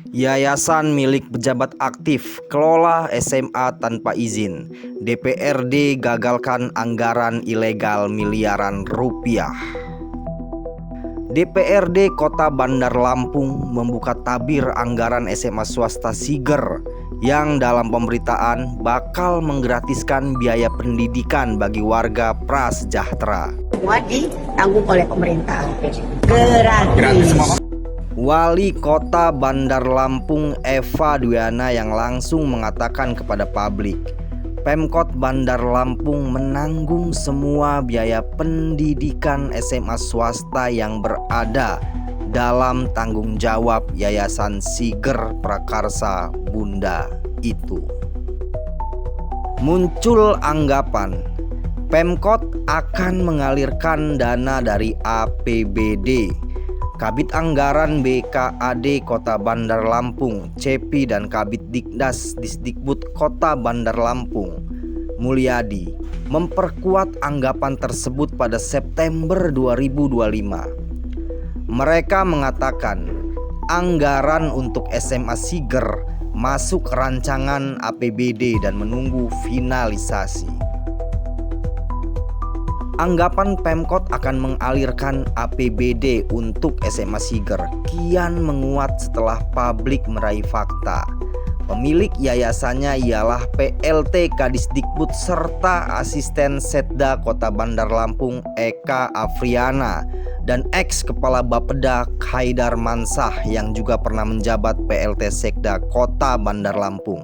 Yayasan milik pejabat aktif, kelola SMA tanpa izin. DPRD gagalkan anggaran ilegal miliaran rupiah. DPRD Kota Bandar Lampung membuka tabir anggaran SMA swasta Siger yang dalam pemberitaan bakal menggratiskan biaya pendidikan bagi warga prasejahtera. Semua ditanggung oleh pemerintah. Gratis. Wali Kota Bandar Lampung Eva Dwiana yang langsung mengatakan kepada publik, Pemkot Bandar Lampung menanggung semua biaya pendidikan SMA swasta yang berada dalam tanggung jawab Yayasan Siger Prakarsa Bunda itu. Muncul anggapan Pemkot akan mengalirkan dana dari APBD. Kabid Anggaran BKAD Kota Bandar Lampung, CEPI dan Kabid Dikdas Disdikbud Kota Bandar Lampung, Mulyadi, memperkuat anggapan tersebut pada September 2025. Mereka mengatakan anggaran untuk SMA Siger masuk rancangan APBD dan menunggu finalisasi. Anggapan Pemkot akan mengalirkan APBD untuk SMA Siger kian menguat setelah publik meraih fakta. Pemilik yayasannya ialah PLT Kadisdikbud serta Asisten Setda Kota Bandar Lampung Eka Afriana dan ex-kepala Bapeda Haidar Mansah yang juga pernah menjabat PLT Sekda Kota Bandar Lampung.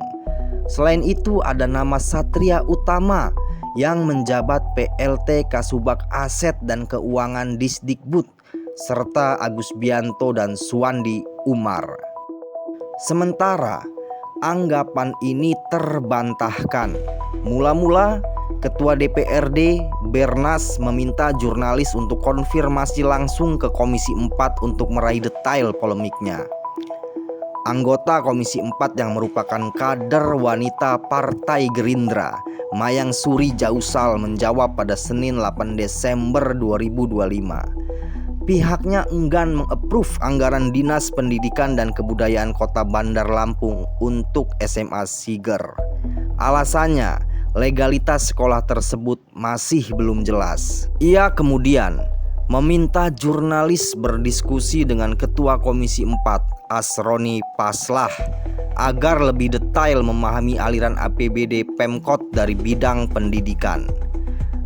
Selain itu ada nama Satria Utama yang menjabat PLT Kasubag Aset dan Keuangan Disdikbud, serta Agus Bianto dan Suwandi Umar. Sementara anggapan ini terbantahkan. Mula-mula Ketua DPRD Bernas meminta jurnalis untuk konfirmasi langsung ke Komisi 4 untuk meraih detail polemiknya. Anggota Komisi 4 yang merupakan kader wanita Partai Gerindra, Mayang Suri Jausal, menjawab pada Senin 8 Desember 2025. Pihaknya enggan meng-approve anggaran Dinas Pendidikan dan Kebudayaan Kota Bandar Lampung untuk SMA Siger. Alasannya, legalitas sekolah tersebut masih belum jelas. Ia kemudian meminta jurnalis berdiskusi dengan Ketua Komisi 4 Asroni Paslah agar lebih detail memahami aliran APBD Pemkot dari bidang pendidikan.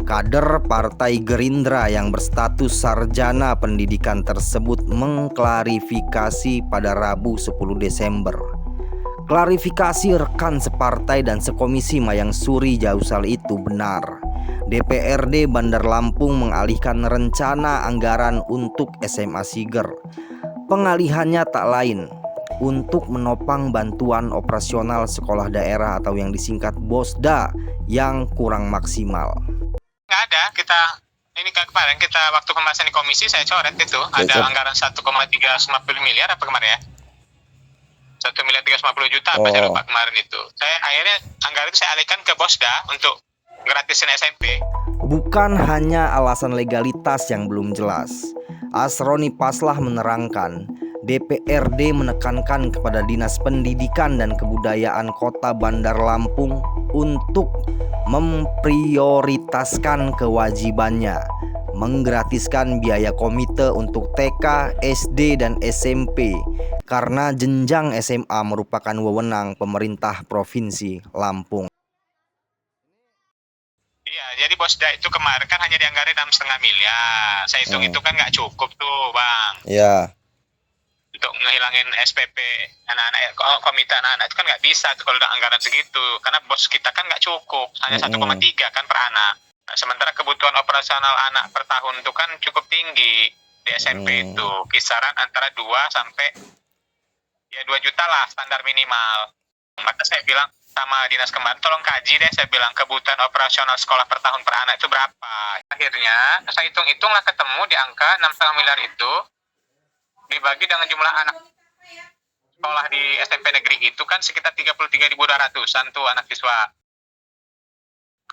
Kader Partai Gerindra yang berstatus sarjana pendidikan tersebut mengklarifikasi pada Rabu 10 Desember. Klarifikasi rekan separtai dan sekomisi Mayang Suri Jausal itu benar. DPRD Bandar Lampung mengalihkan rencana anggaran untuk SMA Siger. Pengalihannya tak lain untuk menopang bantuan operasional sekolah daerah atau yang disingkat BOSDA yang kurang maksimal. Nggak ada, ini kemarin kita waktu pembahasan di komisi saya coret itu ada anggaran 1,350 miliar apa kemarin ya? 1.350 juta apa saya lupa kemarin itu. Saya akhirnya anggaran itu saya alihkan ke BOSDA untuk gratisin SMP. Bukan hanya alasan legalitas yang belum jelas. Asroni Paslah menerangkan, DPRD menekankan kepada Dinas Pendidikan dan Kebudayaan Kota Bandar Lampung untuk memprioritaskan kewajibannya menggratiskan biaya komite untuk TK, SD, dan SMP karena jenjang SMA merupakan wewenang pemerintah Provinsi Lampung. Iya, jadi BOSDA itu kemarin kan hanya dianggarin 6,5 miliar. Saya hitung itu kan nggak cukup tuh, Bang. Iya. Untuk ngehilangin SPP anak-anak, komite anak-anak itu kan nggak bisa tuh kalau udah anggaran segitu. Karena bos kita kan nggak cukup, hanya 1,3 kan per anak. Nah, sementara kebutuhan operasional anak per tahun itu kan cukup tinggi di SMP itu. Kisaran antara 2 sampai 2 juta lah standar minimal. Maka saya bilang sama dinas kemarin, tolong kaji deh, saya bilang kebutuhan operasional sekolah per tahun per anak itu berapa. Akhirnya saya hitung-hitunglah ketemu di angka 6,5 miliar itu dibagi dengan jumlah anak sekolah di SMP negeri itu kan sekitar 33.200-an tuh anak siswa.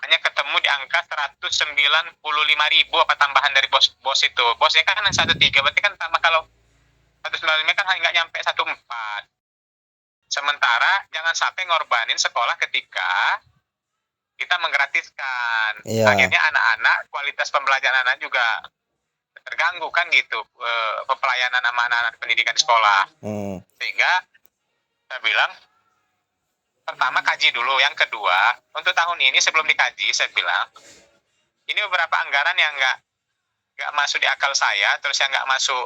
Hanya ketemu di angka 195.000 apa tambahan dari bos itu. Bosnya kan 1,3, berarti kan tambah kalau 195 kan nggak nyampe 1,4. Sementara jangan sampai ngorbanin sekolah ketika kita menggratiskan. Iya. Akhirnya anak-anak, kualitas pembelajaran anak juga terganggu kan gitu, pelayanan sama anak-anak pendidikan sekolah. Sehingga saya bilang, pertama kaji dulu. Yang kedua, untuk tahun ini sebelum dikaji, saya bilang, ini beberapa anggaran yang nggak masuk di akal saya, terus yang nggak masuk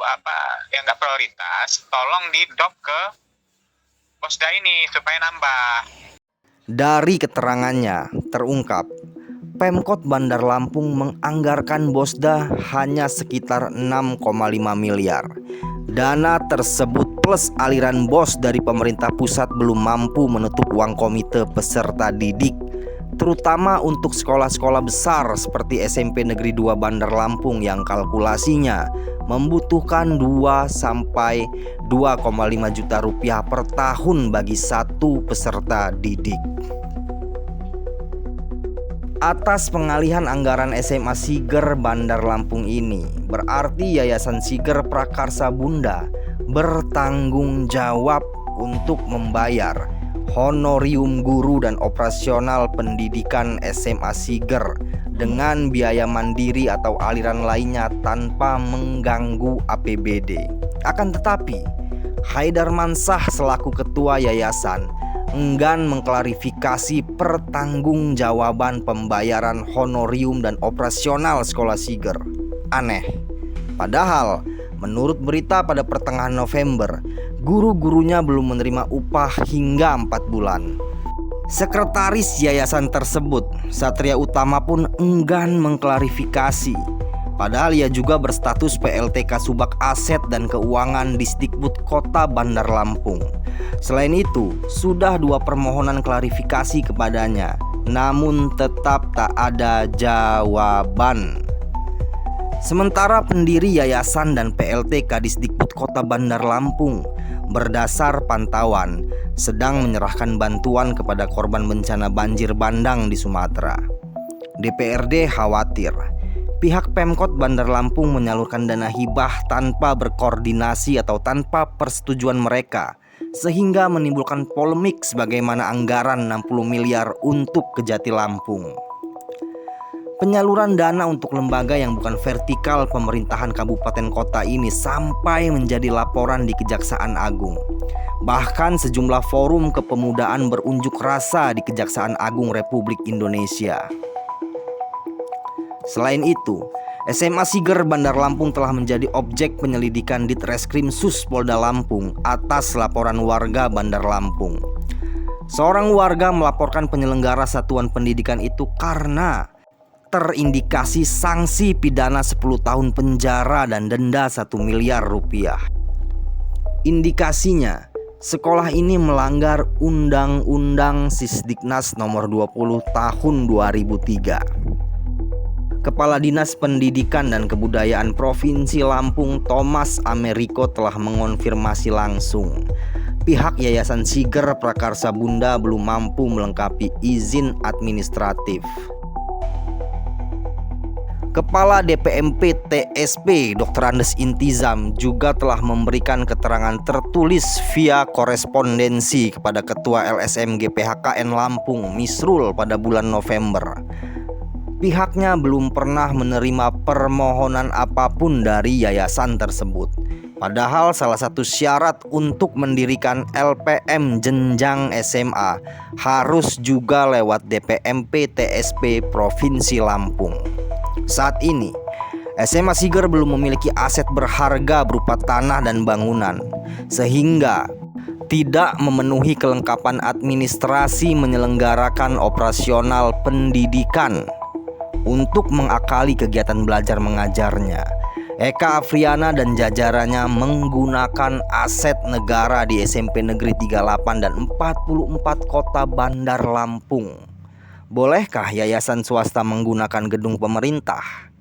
yang nggak prioritas, tolong didop ke Bosda ini supaya nambah. Dari keterangannya terungkap, Pemkot Bandar Lampung menganggarkan Bosda hanya sekitar 6,5 miliar. Dana tersebut plus aliran BOS dari pemerintah pusat belum mampu menutup uang komite peserta didik, terutama untuk sekolah-sekolah besar seperti SMP Negeri 2 Bandar Lampung yang kalkulasinya membutuhkan 2 sampai 2,5 juta rupiah per tahun bagi satu peserta didik. Atas pengalihan anggaran SMA Siger Bandar Lampung ini, berarti Yayasan Siger Prakarsa Bunda bertanggung jawab untuk membayar honorium guru dan operasional pendidikan SMA Siger dengan biaya mandiri atau aliran lainnya tanpa mengganggu APBD. Akan tetapi, Haidar Mansah selaku ketua yayasan enggan mengklarifikasi pertanggungjawaban pembayaran honorium dan operasional sekolah Siger. Aneh. Padahal menurut berita pada pertengahan November, guru-gurunya belum menerima upah hingga 4 bulan. Sekretaris yayasan tersebut, Satria Utama, pun enggan mengklarifikasi. Padahal ia juga berstatus PLT Kasubag Aset dan Keuangan Disdikbud Kota Bandar Lampung. Selain itu, sudah 2 permohonan klarifikasi kepadanya, namun tetap tak ada jawaban. Sementara pendiri yayasan dan PLT Kadisdikbud Kota Bandar Lampung berdasar pantauan sedang menyerahkan bantuan kepada korban bencana banjir bandang di Sumatera. DPRD khawatir pihak Pemkot Bandar Lampung menyalurkan dana hibah tanpa berkoordinasi atau tanpa persetujuan mereka, sehingga menimbulkan polemik sebagaimana anggaran 60 miliar untuk Kejati Lampung. Penyaluran dana untuk lembaga yang bukan vertikal pemerintahan kabupaten kota ini sampai menjadi laporan di Kejaksaan Agung. Bahkan sejumlah forum kepemudaan berunjuk rasa di Kejaksaan Agung Republik Indonesia. Selain itu, SMA Siger Bandar Lampung telah menjadi objek penyelidikan Ditreskrim Sus Polda Lampung atas laporan warga Bandar Lampung. Seorang warga melaporkan penyelenggara satuan pendidikan itu karena terindikasi sanksi pidana 10 tahun penjara dan denda 1 miliar rupiah. Indikasinya, sekolah ini melanggar Undang-Undang Sisdiknas nomor 20 tahun 2003. Kepala Dinas Pendidikan dan Kebudayaan Provinsi Lampung, Thomas Ameriko, telah mengonfirmasi langsung pihak Yayasan Siger Prakarsa Bunda belum mampu melengkapi izin administratif. Kepala DPMP TSP Dr. Andes Intizam juga telah memberikan keterangan tertulis via korespondensi kepada Ketua LSM GPHKN Lampung Misrul pada bulan November. Pihaknya belum pernah menerima permohonan apapun dari yayasan tersebut. Padahal salah satu syarat untuk mendirikan LPM jenjang SMA harus juga lewat DPMP TSP Provinsi Lampung. Saat ini, SMA Siger belum memiliki aset berharga berupa tanah dan bangunan, sehingga tidak memenuhi kelengkapan administrasi menyelenggarakan operasional pendidikan. Untuk mengakali kegiatan belajar mengajarnya, Eka Afriana dan jajarannya menggunakan aset negara di SMP Negeri 38 dan 44 Kota Bandar Lampung. Bolehkah yayasan swasta menggunakan gedung pemerintah?